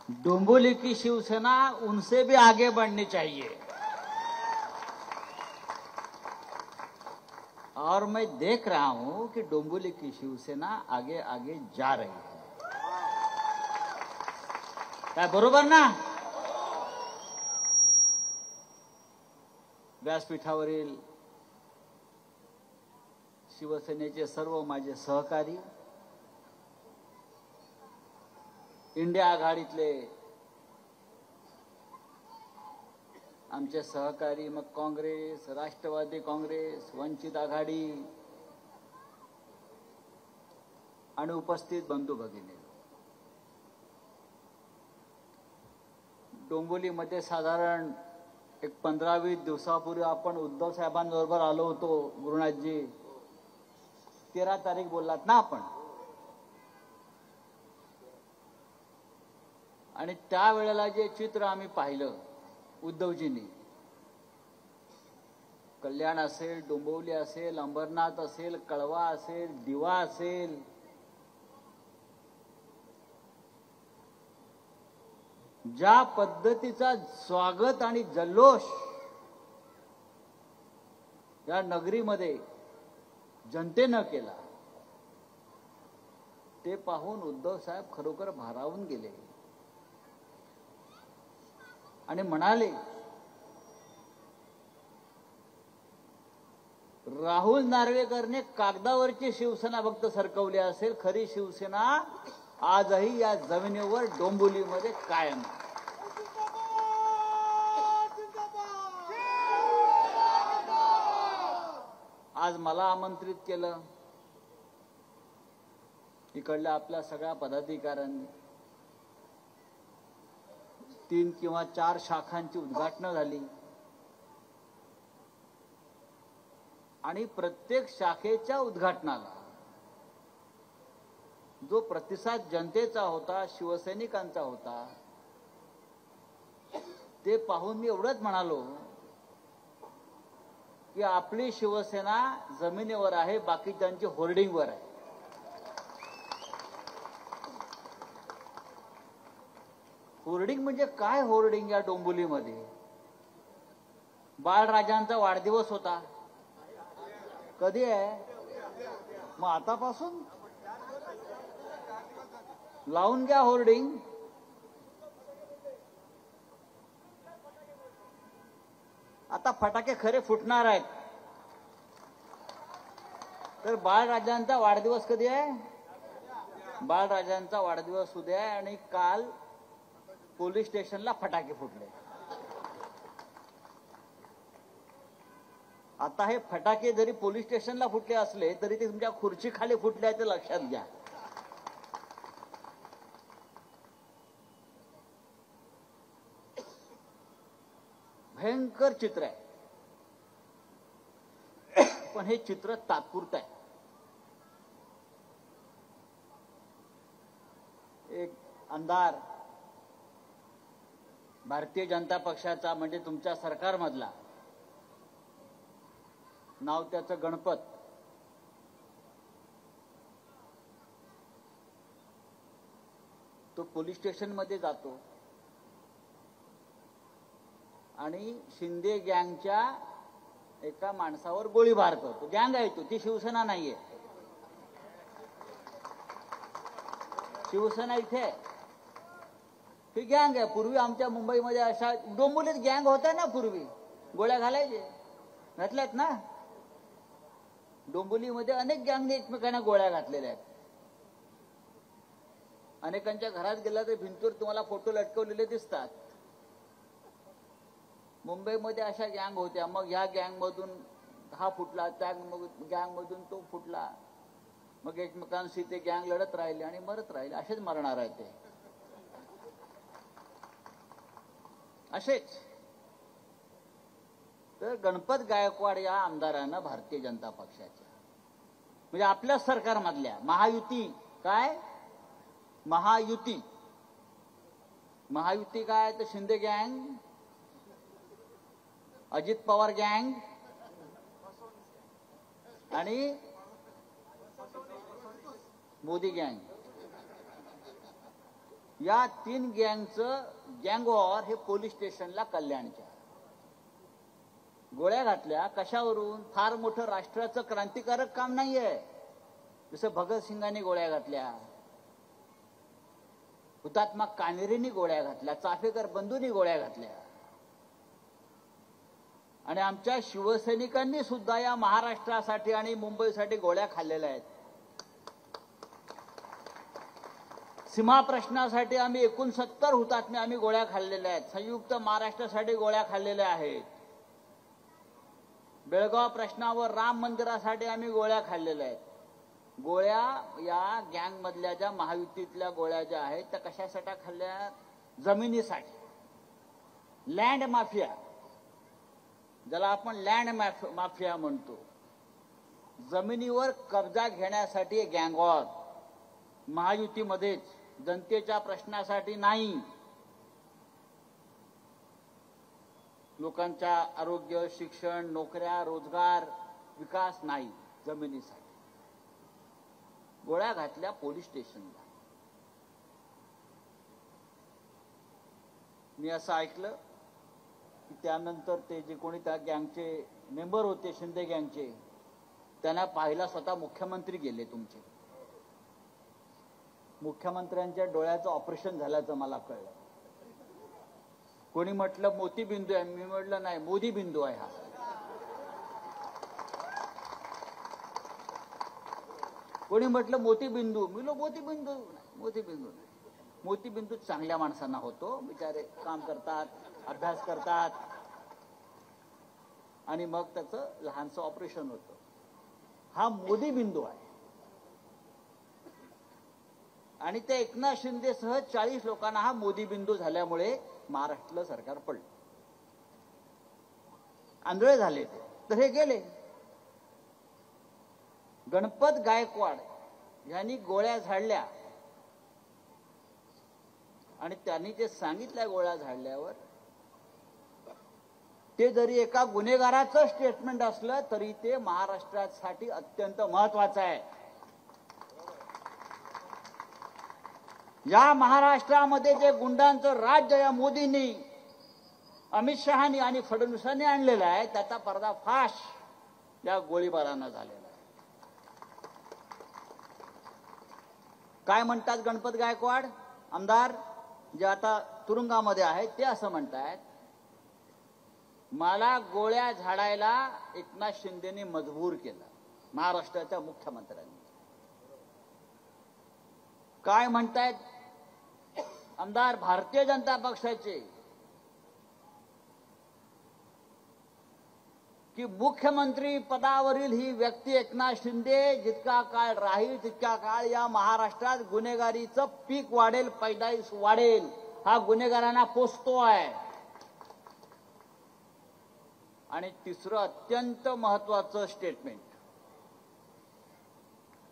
डोंबिवली की शिवसेना उनसे भी आगे बढ़नी चाहिए। और मैं देख रहा हूं कि डोंबिवली की शिवसेना आगे आगे जा रही है। काय बरोबर ना? व्यासपीठावरील शिवसेनेचे सर्व माझे सहकारी, इंडिया आघाडीतले आमचे सहकारी, मग काँग्रेस, राष्ट्रवादी काँग्रेस, वंचित आघाडी आणि उपस्थित बंधू भगिनी, डोंबिवलीमध्ये साधारण एक 15-20 दिवसापूर्वी आपण उद्धव साहेबांबरोबर आलो होतो. गुरुनाथजी 13 तारीख बोललात ना आपण, आणि त्यावेळेला जे चित्र आम्ही पाहिलं उद्धवजींनी, कल्याण असेल, डोंबिवली असेल, अंबरनाथ असेल, कळवा असेल, दिवा असेल, ज्या पद्धतीचा स्वागत आणि जल्लोष या नगरीमध्ये जनतेनं केला, ते पाहून उद्धव साहेब खरोखर भारावून गेले आणि म्हणाले, राहुल नार्वेकरने कागदावरची शिवसेना फक्त सरकवली असेल, खरी शिवसेना आजही या जमिनीवर डोंबिवलीमध्ये कायम. आज मला आमंत्रित केलं इकडल्या आपल्या सगळ्या पदाधिकाऱ्यांनी. 3 किंवा 4 शाखांची उद्घाटन झाली आणि प्रत्येक शाखेच्या उद्घाटनाला जो प्रतिसाद जनतेचा होता, शिवसैनिकांचा होता, ते पाहून मी एवढंच म्हणालो की आपली शिवसेना जमिनीवर आहे, बाकीच्यांची होर्डिंगवर आहे. होर्डिंग म्हणजे काय? होर्डिंग या डोंबिवलीमध्ये बाळराजांचा वाढदिवस होता, कधी आहे? मग आतापासून लावून घ्या होर्डिंग. आता फटाके खरे फुटणार आहेत, तर बाळराजांचा वाढदिवस कधी आहे? बाळराजांचा वाढदिवस उद्या आहे आणि काल पोलीस स्टेशनला फटाके फुटले. आता हे फटाके जरी पोलीस स्टेशनला फुटले असले तरी ते तुमच्या खुर्ची खाली फुटले ते लक्षात घ्या. भयंकर चित्र आहे, पण हे चित्र तात्पुरतं आहे. एक अंधार भारतीय जनता पक्षाचा, म्हणजे तुमच्या सरकारमधला, नाव त्याचं गणपत, तो पोलीस स्टेशन मध्ये जातो आणि शिंदे गँगच्या एका माणसावर गोळीबार करतो. गँग आहे तो, ती शिवसेना नाहीये. शिवसेना इथे ही गँग आहे. पूर्वी आमच्या मुंबईमध्ये अशा डोंबिवलीत गँग होत्या ना, पूर्वी गोळ्या घालायचे, घातल्यात ना. डोंबिवलीमध्ये अनेक गँगने एकमेकांना गोळ्या घातलेल्या आहेत. अनेकांच्या घरात गेला तर भिंतीवर तुम्हाला फोटो लटकवलेले दिसतात. मुंबईमध्ये अशा गँग होत्या. मग ह्या गँगमधून हा फुटला, त्या गँगमधून तो फुटला, मग एकमेकांशी ते गँग लढत राहिले आणि मरत राहिले. असेच मरणार आहे ते, असेच. तर गणपत गायकवाड या आमदारानं भारतीय जनता पक्षाच्या, म्हणजे आपल्या सरकारमधल्या महायुती, काय महायुती, महायुती काय तर शिंदे गँग, अजित पवार गँग आणि मोदी गँग, या 3 गँगचं गँग वॉर हे पोलीस स्टेशनला कल्याणच्या गोळ्या घातल्या. कशावरून? फार मोठं राष्ट्राचं क्रांतिकारक काम नाहीये. जसं भगतसिंगांनी गोळ्या घातल्या, हुतात्मा कानेरेंनी गोळ्या घातल्या, चाफेकर बंधूंनी गोळ्या घातल्या, आणि आमच्या शिवसैनिकांनी सुद्धा या महाराष्ट्रासाठी आणि मुंबईसाठी गोळ्या खाल्लेल्या आहेत. सीमा प्रश्नासाठी आम्ही 69 हुतात्मे आम्ही गोळ्या खाल्लेल्या आहेत. संयुक्त महाराष्ट्रासाठी गोळ्या खाल्लेल्या आहेत. बेळगाव प्रश्नावर राम मंदिरासाठी आम्ही गोळ्या खाल्लेल्या आहेत. गोळ्या या गँगमधल्या ज्या महायुतीतल्या गोळ्या ज्या आहेत त्या कशासाठी खाल्ल्या? जमिनीसाठी. लँड माफिया, ज्याला आपण लँड माफिया म्हणतो, जमिनीवर कब्जा घेण्यासाठी गँग वॉर महायुतीमध्येच, जनतेच्या प्रश्नासाठी नाही. लोकांच्या आरोग्य, शिक्षण, नोकऱ्या, रोजगार, विकास नाही, जमिनीसाठी. गोळ्या घातल्या पोलीस स्टेशनला. मी असं ऐकलं की त्यानंतर ते जे कोणी त्या गँगचे मेंबर होते, शिंदे गँगचे, त्यांना पाहायला स्वतः मुख्यमंत्री गेले तुमचे. मुख्यमंत्र्यांच्या डोळ्याचं ऑपरेशन झाल्याचं मला कळलं. कोणी म्हटलं मोतीबिंदू आहे, मी म्हटलं नाही, मोदी बिंदू आहे हा. कोणी म्हटलं मोतीबिंदू, मी लो मोतीबिंदू नाही, मोतीबिंदू नाही. मोतीबिंदू चांगल्या माणसांना होतो, बिचारे काम करतात, अभ्यास करतात, आणि मग त्याचं लहानसं ऑपरेशन होतं. हा मोदी बिंदू आहे. आणि ते एकनाथ शिंदे सह 40 लोकांना हा मोदी बिंदू झाल्यामुळे महाराष्ट्राला सरकार पडलं, आंधळे झाले ते, तर हे गेले. गणपत गायकवाड यांनी गोळ्या झाडल्या, आणि त्यांनी ते सांगितल्या गोळ्या झाडल्यावर, ते जरी एका गुन्हेगाराचं स्टेटमेंट असलं तरी ते महाराष्ट्रासाठी अत्यंत महत्वाचं आहे. या महाराष्ट्रामध्ये जे गुंडांचं राज्य या मोदींनी, अमित शहानी आणि फडणवीसांनी आणलेला आहे, त्याचा पर्दाफाश या गोळीबारानं झालेला आहे. काय म्हणतात गणपत गायकवाड आमदार, जे आता तुरुंगामध्ये आहेत, ते असं म्हणतात, मला गोळ्या झाडायला एकनाथ शिंदेनी मजबूर केलं, महाराष्ट्राच्या मुख्यमंत्र्यांनी. काय म्हणतायत आमदार भारतीय जनता पक्षाचे, की मुख्यमंत्री पदावरील ही व्यक्ती एकनाथ शिंदे जितका काळ राहील तितका काळ या महाराष्ट्रात गुन्हेगारीचं पीक वाढेल, पैदाइश वाढेल, हा गुन्हेगारांना पोचतो आहे. आणि तिसरं अत्यंत महत्वाचं स्टेटमेंट,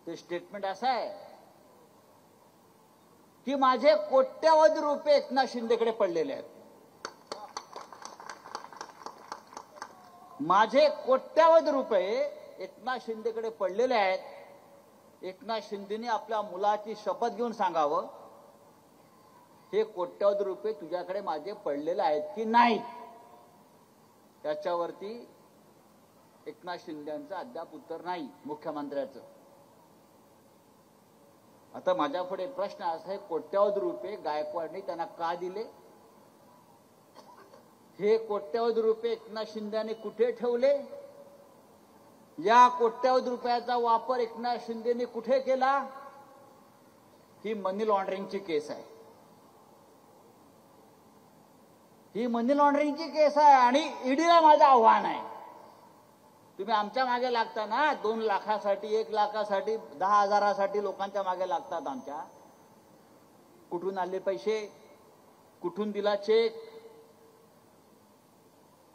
ते स्टेटमेंट असं आहे की माझे कोट्यावधी रुपये एकनाथ शिंदेकडे पडलेले आहेत. माझे कोट्यावधी रुपये एकनाथ शिंदेकडे पडलेले आहेत. एकनाथ शिंदेने आपल्या मुलाची शपथ घेऊन सांगावं, हे कोट्यावधी रुपये तुझ्याकडे माझे पडलेले आहेत की नाही. त्याच्यावरती एकनाथ शिंदेचं अद्याप उत्तर नाही मुख्यमंत्र्याचं. आता माझ्या पुढे प्रश्न असा आहे, कोट्यावधी रुपये गायकवाडने त्यांना का दिले? हे कोट्यावधी रुपये एकनाथ शिंदेने कुठे ठेवले? या कोट्यावधी रुपयाचा वापर एकनाथ शिंदेने कुठे केला? ही मनी लॉन्ड्रिंगची केस आहे. ही मनी लॉन्ड्रिंगची केस आहे. आणि ईडीला माझं आव्हान आहे, तुम्ही आमच्या मागे लागता ना, 2 लाखासाठी, 1 लाखासाठी, 10,000साठी लोकांच्या मागे लागतात आमच्या. कुठून आले पैसे? कुठून दिला चेक?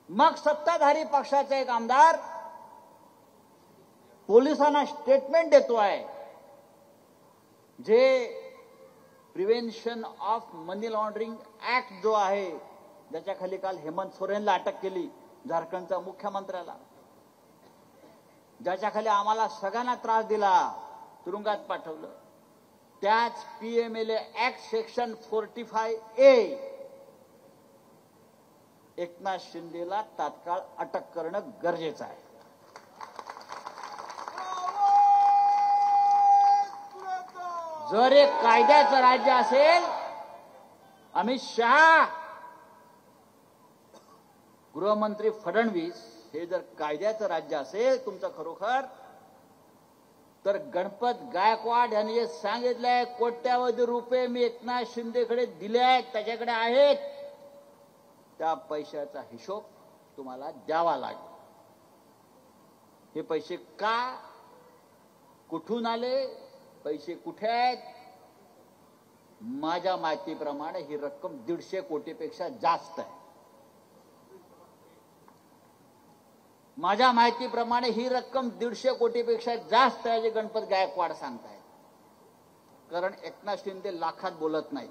मग सत्ताधारी पक्षाचा एक आमदार पोलिसांना स्टेटमेंट देतो आहे, जे prevention of money laundering act जो आहे, ज्याच्या खाली काल हेमंत सोरेनला अटक केली, झारखंडच्या मुख्यमंत्र्याला, ज्याच्या खाली आम्हाला सगळ्यांना त्रास दिला, तुरुंगात पाठवलं. त्याच PMLA act section 45A Eknath शिंदेला तात्काळ अटक करणं गरजेचं आहे. जर एक कायद्याचं राज्य असेल, अमित शहा, गृहमंत्री फडणवीस हे जर कायद्याचं राज्य असेल तुमचं खरोखर, तर गणपत गायकवाड यांनी जे सांगितलंय कोट्यावधी रुपये मी एकनाथ शिंदेकडे दिले आहेत, त्याच्याकडे आहेत, त्या पैशाचा हिशोब तुम्हाला द्यावा लागेल. हे पैसे का, कुठून आले, पैसे कुठे आहेत? माझ्या माहितीप्रमाणे ही रक्कम 150 कोटीपेक्षा जास्त आहे. माझ्या माहितीप्रमाणे ही रक्कम 150 कोटीपेक्षा जास्त आहे, जे गणपत गायकवाड सांगतायत. कारण एकनाथ शिंदे लाखात बोलत नाहीत,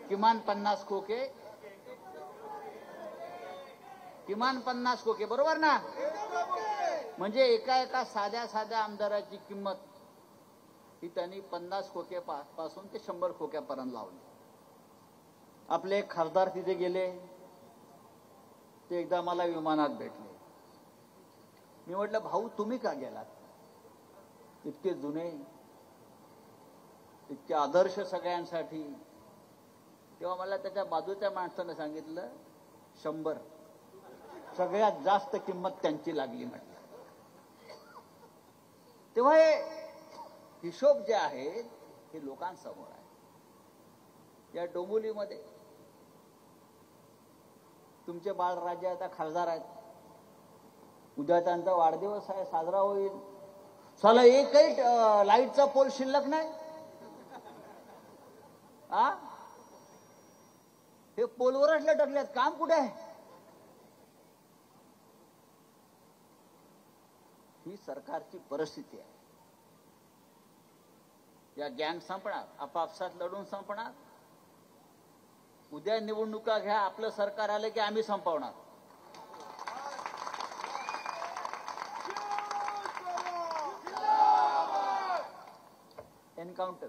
किमान 50 खोके, किमान 50 खोके, बरोबर ना? म्हणजे एका साध्या आमदाराची किंमत ही त्यांनी 50 खोक्यापासून ते 100 खोक्यापर्यंत लावली. आपले खासदार तिथे गेले, ते एकदा मला विमानात भेटले. मी म्हटलं, भाऊ तुम्ही का गेलात? इतके जुने, इतके आदर्श सगळ्यांसाठी. तेव्हा मला त्याच्या बाजूच्या माणसानं सांगितलं 100, सगळ्यात जास्त किंमत त्यांची लागली म्हटलं. तेव्हा हे हिशोब जे आहेत हे लोकांसमोर आहे. या डोंबिवलीमध्ये तुमचे बाळराजे आता खासदार आहेत, उद्या त्यांचा वाढदिवस आहे, साजरा होईल. साला एकही लाईटचा पोल शिल्लक नाही. हे पोलवरच लटकल्यात, काम कुठे आहे? ही सरकारची परिस्थिती आहे. या गँग संपणार, आपापसात लढून संपणार. उद्या निवडणुका घ्या, आपलं सरकार आलं की आम्ही संपवणार. एन्काउंटर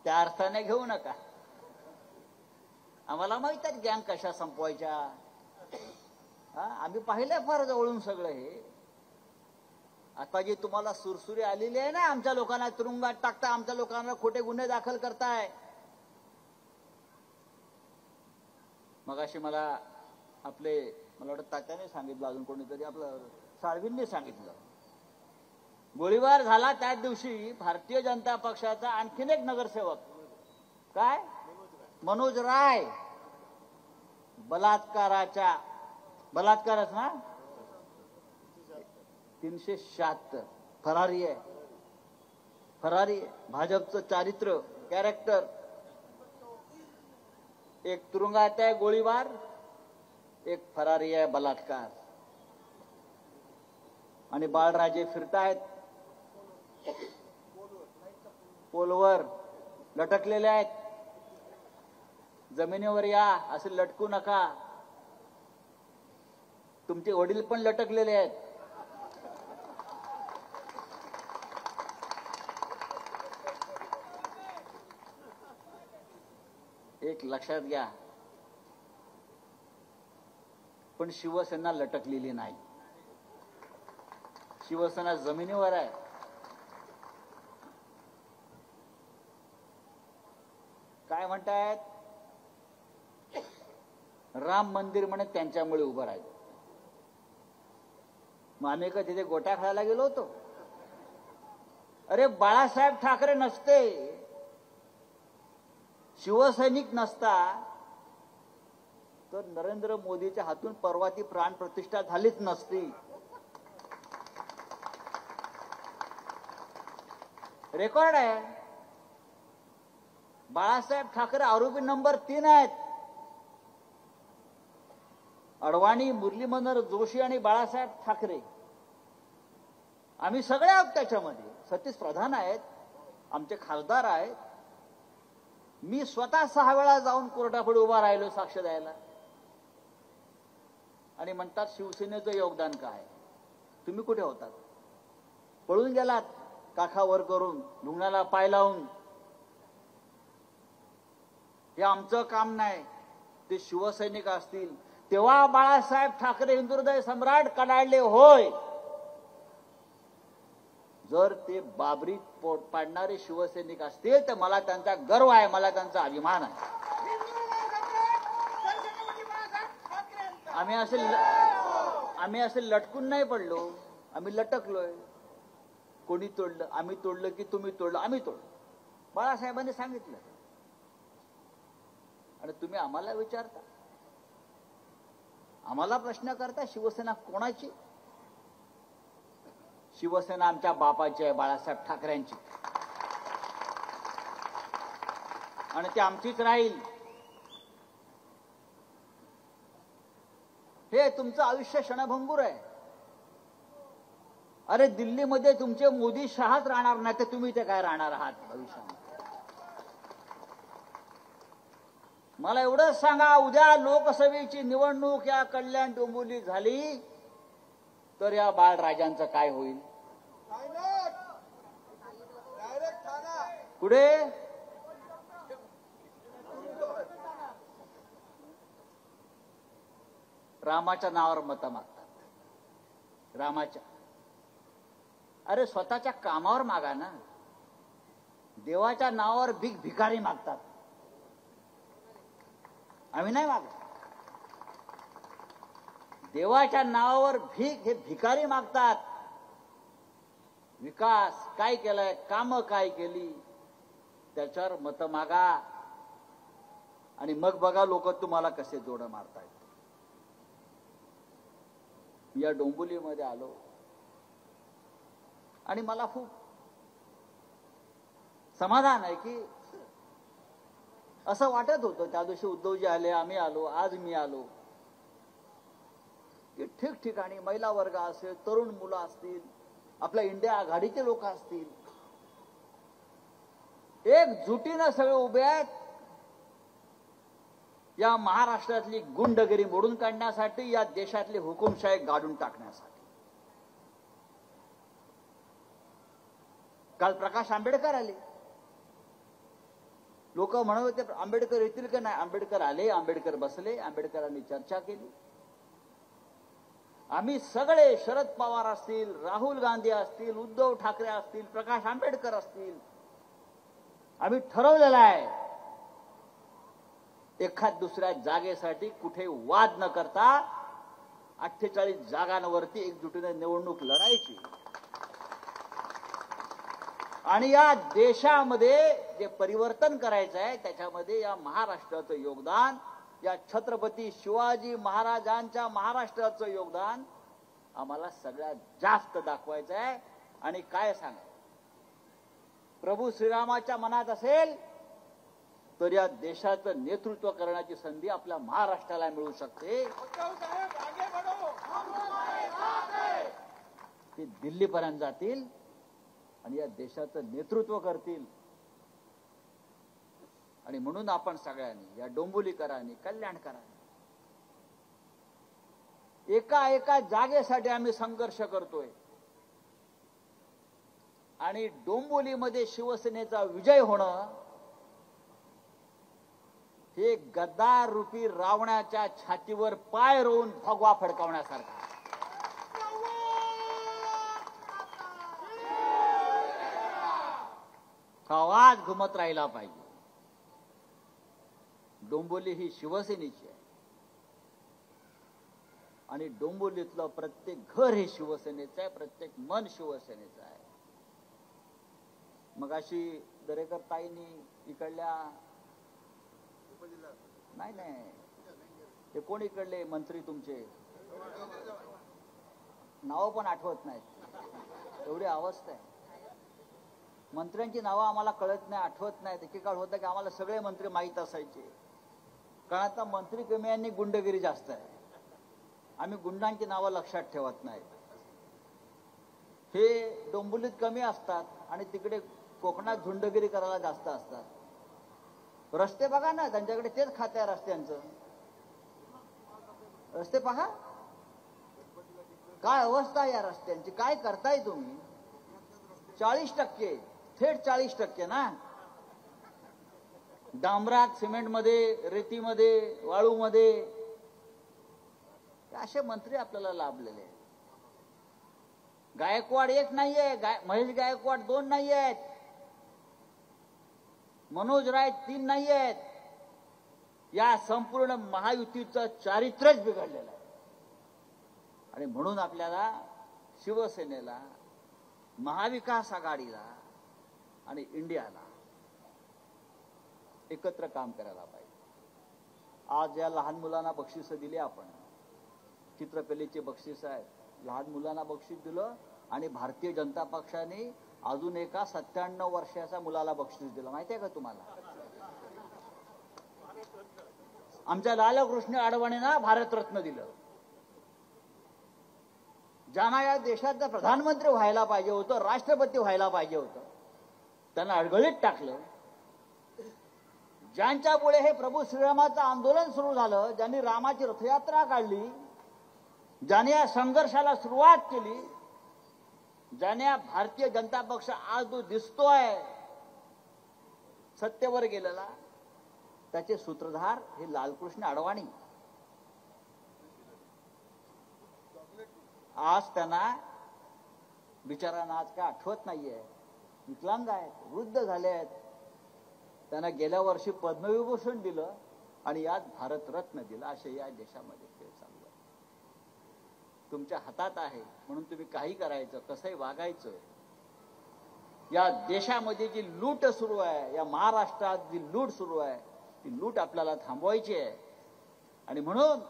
त्या अर्थाने घेऊ नका. आम्हाला माहित आहे गँग कशा संपवायच्या. आम्ही पाहिलंय फार जवळून सगळं हे. आता जी तुम्हाला सुरसुरी आलेली आहे ना, आमच्या लोकांना तुरुंगात टाकता, आमच्या लोकांना खोटे गुन्हे दाखल करताय. मगाशी मला वाटतं तात्याने सांगितलं, अजून कोणीतरी आपलं साळवींनी सांगितलं, गोळीबार झाला त्याच दिवशी भारतीय जनता पक्षाचा आणखीन एक नगरसेवक, काय मनोज राय, बलात्कारच ना 376 फरारी आहे. भाजपचं चारित्र्य, कॅरेक्टर. एक तुरुंगात आहे गोळीबार, एक फरारी आहे बलात्कार. आणि बाळराजे फिरतायत, पोलवर लटकलेले आहेत. जमिनीवर या, असे लटकू नका. तुमचे वडील पण लटकलेले आहेत. एक लक्षात घ्या, पण शिवसेना लटकलेली नाही. शिवसेना जमिनीवर आहे. काय म्हणतायत? राम मंदिर म्हणे त्यांच्यामुळे उभं राहिलं. मग आम्ही का तिथे गोट्या खेळायला गेलो होतो? अरे बाळासाहेब ठाकरे नसते, शिवसैनिक नसता, तर नरेंद्र मोदीच्या हातून परवा ती प्राण प्रतिष्ठा झालीच नसती. रेकॉर्ड आहे. बाळासाहेब ठाकरे आरोपी नंबर 3 आहेत. अडवाणी, मुरली मनोहर जोशी आणि बाळासाहेब ठाकरे, आम्ही सगळे आहोत त्याच्यामध्ये. सतीश प्रधान आहेत, आमचे खासदार आहेत. मी स्वतः 6 वेळा जाऊन कोर्टापुढे उभा राहिलो साक्ष द्यायला. आणि म्हणतात शिवसेनेचं योगदान काय? तुम्ही कुठे होतात? पळून गेलात. काखावर करून लुगण्याला पाय लावून, हे आमचं काम नाही. ते शिवसैनिक असतील. तेव्हा बाळासाहेब ठाकरे हिंदुहृदय सम्राट कडाडले होय. जर ते बाबरीत पोट पाडणारे शिवसैनिक असतील तर मला त्यांचा गर्व आहे, मला त्यांचा अभिमान आहे. आम्ही असे लटकून नाही पडलो, आम्ही लटकलोय. कोणी तोडलं? आम्ही तोडलं की तुम्ही तोडलं? आम्ही तोडलं. बाळासाहेबांनी सांगितलं आणि तुम्ही आम्हाला विचारता, आम्हाला प्रश्न करता शिवसेना कोणाची? शिवसेना आमच्या बापाची आहे, बाळासाहेब ठाकरेंची, आणि ती आमचीच राहील. हे तुमचं आयुष्य क्षणभंगूर आहे. अरे दिल्लीमध्ये तुमचे मोदी शहाच राहणार नाही तर तुम्ही ते काय राहणार आहात भविष्यात? मला एवढंच सांगा, उद्या लोकसभेची निवडणूक या कल्याण डोंबिवली झाली तर या बाळराजांचं काय होईल? पुढे रामाच्या नावावर मतं मागतात. रामाच्या, अरे स्वतःच्या कामावर मागा ना. देवाच्या नावावर भिकारी मागतात. आम्ही नाही मागत. देवाच्या नावावर हे भिकारी मागतात. विकास काय केलाय, कामं काय केली, त्याच्यावर मतं मागा आणि मग बघा लोक तुम्हाला कसे जोडं मारतायत. या डोंबिवलीमध्ये आलो आणि मला खूप समाधान आहे की असं वाटत होतं त्या दिवशी उद्धवजी आले, आम्ही आलो, आज मी आलो, की ठिकठिकाणी महिला वर्ग असेल, तरुण मुलं असतील, आपल्या इंडिया आघाडीचे लोक असतील, एकजुटीनं सगळे उभे आहेत या महाराष्ट्रातली गुंडगिरी मोडून काढण्यासाठी, या देशातली हुकुमशाही गाडून टाकण्यासाठी. काल प्रकाश आंबेडकर आले. लोक म्हणत होते आंबेडकर येतील का नाही. आंबेडकर आले, आंबेडकर बसले, आंबेडकरांनी चर्चा केली. आम्ही सगळे, शरद पवार असतील, राहुल गांधी असतील, उद्धव ठाकरे असतील, प्रकाश आंबेडकर असतील, आम्ही ठरवलेलं आहे एखाद दुसऱ्या जागेसाठी कुठे वाद न करता 48 जागांवरती एकजुटीने निवडणूक लढायची. आणि या देशामध्ये जे परिवर्तन करायचं आहे त्याच्यामध्ये या महाराष्ट्राचं योगदान, या छत्रपती शिवाजी महाराजांच्या महाराष्ट्राचं योगदान आम्हाला सगळ्यात जास्त दाखवायचं आहे. आणि काय सांगा, प्रभू श्रीरामाच्या मनात असेल तर या देशाचं नेतृत्व करण्याची संधी आपल्या महाराष्ट्राला मिळू शकते. ते दिल्लीपर्यंत जातील आणि या देशाचं नेतृत्व करतील. आणि म्हणून आपण सगळ्यांनी, या डोंबिवलीकरांनी, कल्याणकरांनी एका एका जागेसाठी आम्ही संघर्ष करतोय. आणि डोंबिवलीमध्ये शिवसेनेचा विजय होणं हे गद्दार रूपी रावणाच्या छातीवर पाय रोवून भगवा फडकावण्यासारखं. आवाज घुमत राहिला पाहिजे. डोंबिवली ही शिवसेनेची आहे आणि डोंबिवलीतलं प्रत्येक घर हे शिवसेनेचं आहे, प्रत्येक मन शिवसेनेचं आहे. मग अशी दरेकर ताईंनी इकडल्या नाही ते कोण इकडले मंत्री तुमचे नाव पण आठवत नाहीत, एवढी अवस्था आहे. मंत्र्यांची नावं आम्हाला कळत नाही, आठवत नाहीत. एकेकाळ होतं की आम्हाला सगळे मंत्री माहीत असायचे, कारण आता मंत्री कमी आणि गुंडगिरी जास्त आहे. आम्ही गुंडांची नावं लक्षात ठेवत नाही. हे डोंबिवलीत कमी असतात आणि तिकडे कोकणात झुंडगिरी करायला जास्त असतात. रस्ते बघा ना, त्यांच्याकडे तेच खाते आहे रस्त्यांचं. रस्ते पहा काय अवस्था आहे या रस्त्यांची, काय करताय तुम्ही? 40%, थेट 40% ना. डांबरात, सिमेंटमध्ये, रेतीमध्ये, वाळूमध्ये असे मंत्री आपल्याला लाभलेले आहेत. गायकवाड एक नाहीये, महेश गायकवाड 2 नाही आहेत, मनोज राय 3 नाही आहेत. या संपूर्ण महायुतीचं चारित्र्यच बिघडलेलं आहे. आणि म्हणून आपल्याला शिवसेनेला, महाविकास आघाडीला आणि इंडियाला एकत्र काम करायला पाहिजे. आज या लहान मुलांना बक्षीस दिली आपण, चित्रकलेचे बक्षीस आहेत, लहान मुलांना बक्षीस दिलं. आणि भारतीय जनता पक्षाने अजून एका 97 वर्षाच्या मुलाला बक्षीस दिलं, माहिती आहे का तुम्हाला? आमच्या लालकृष्ण अडवाणींना भारतरत्न दिलं. ज्यांना या देशाचा प्रधानमंत्री व्हायला पाहिजे होतं, राष्ट्रपती व्हायला पाहिजे होतं, त्यांना अडगळीत टाकलं. ज्यांच्यामुळे हे प्रभू श्रीरामाचं आंदोलन सुरू झालं, ज्यांनी रामाची रथयात्रा काढली, ज्याने या संघर्षाला सुरुवात केली, ज्याने भारतीय जनता पक्ष आज जो दिसतोय सत्तेवर गेलेला, त्याचे सूत्रधार हे लालकृष्ण अडवाणी. आज त्यांना बिचारांना आज काय आठवत नाहीये, विकलांग आहेत, वृद्ध झाले आहेत. त्यांना गेल्या वर्षी पद्मविभूषण दिलं आणि आज भारतरत्न दिलं. असे या देशामध्ये खेळ चालू आहे. तुमच्या हातात आहे म्हणून तुम्ही काही करायचं, कसंही वागायचं. या देशामध्ये जी लूट सुरू आहे, या महाराष्ट्रात जी लूट सुरू आहे, ती लूट आपल्याला थांबवायची आहे. आणि म्हणून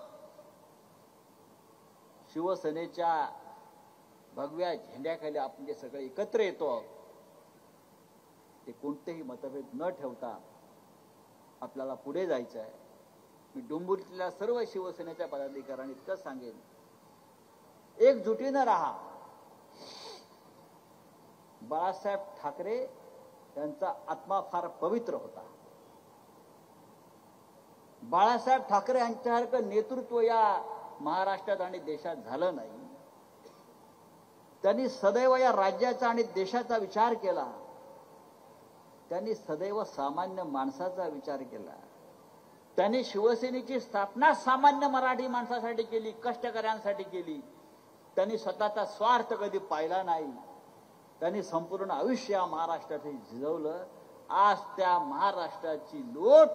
शिवसेनेच्या भगव्या झेंड्याखाली आपण जे सगळे एकत्र येतो, ते कोणतेही मतभेद न ठेवता आपल्याला पुढे जायचं आहे. मी डोंबिवलीतल्या सर्व शिवसेनेच्या पदाधिकाऱ्यांनी इतकंच सांगेन, एकजुटीनं राहा. बाळासाहेब ठाकरे यांचा आत्मा फार पवित्र होता. बाळासाहेब ठाकरे यांच्यासारखं नेतृत्व या महाराष्ट्रात आणि देशात झालं नाही. त्यांनी सदैव या राज्याचा आणि देशाचा विचार केला. त्यांनी सदैव सामान्य माणसाचा विचार केला. त्यांनी शिवसेनेची स्थापना सामान्य मराठी माणसासाठी केली, कष्टकऱ्यांसाठी केली. त्यांनी स्वतःचा स्वार्थ कधी पाहिला नाही. त्यांनी संपूर्ण आयुष्य महाराष्ट्रात झिजवलं. आज त्या महाराष्ट्राची लूट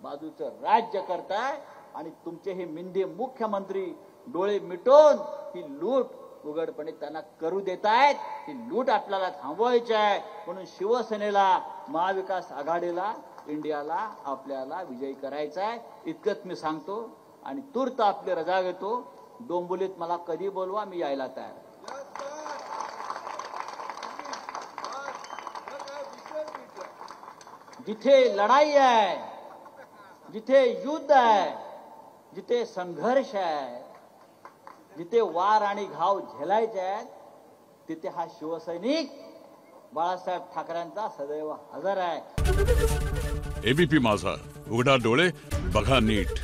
बाजूचं राज्य करताय आणि तुमचे हे मिंदे मुख्यमंत्री डोळे मिटून ही लूट उघडपणे त्यांना करू देत आहेत. ही लूट आपल्याला थांबवायची आहे. म्हणून शिवसेनेला, महाविकास आघाडीला, इंडियाला आपल्याला विजयी करायचा आहे. इतकंच मी सांगतो आणि तूर्त आपली रजा घेतो. डोंबिवलीत मला कधी बोलवा, मी यायला तयार. जिथे लढाई आहे, जिथे युद्ध आहे, जिथे संघर्ष आहे, जिथे वार आणि घाव झेलायचे आहेत, तिथे हा शिवसैनिक बाळासाहेब ठाकरेंचा सदैव हजर आहे. एबीपी माझा, उघडा डोळे बघा नीट.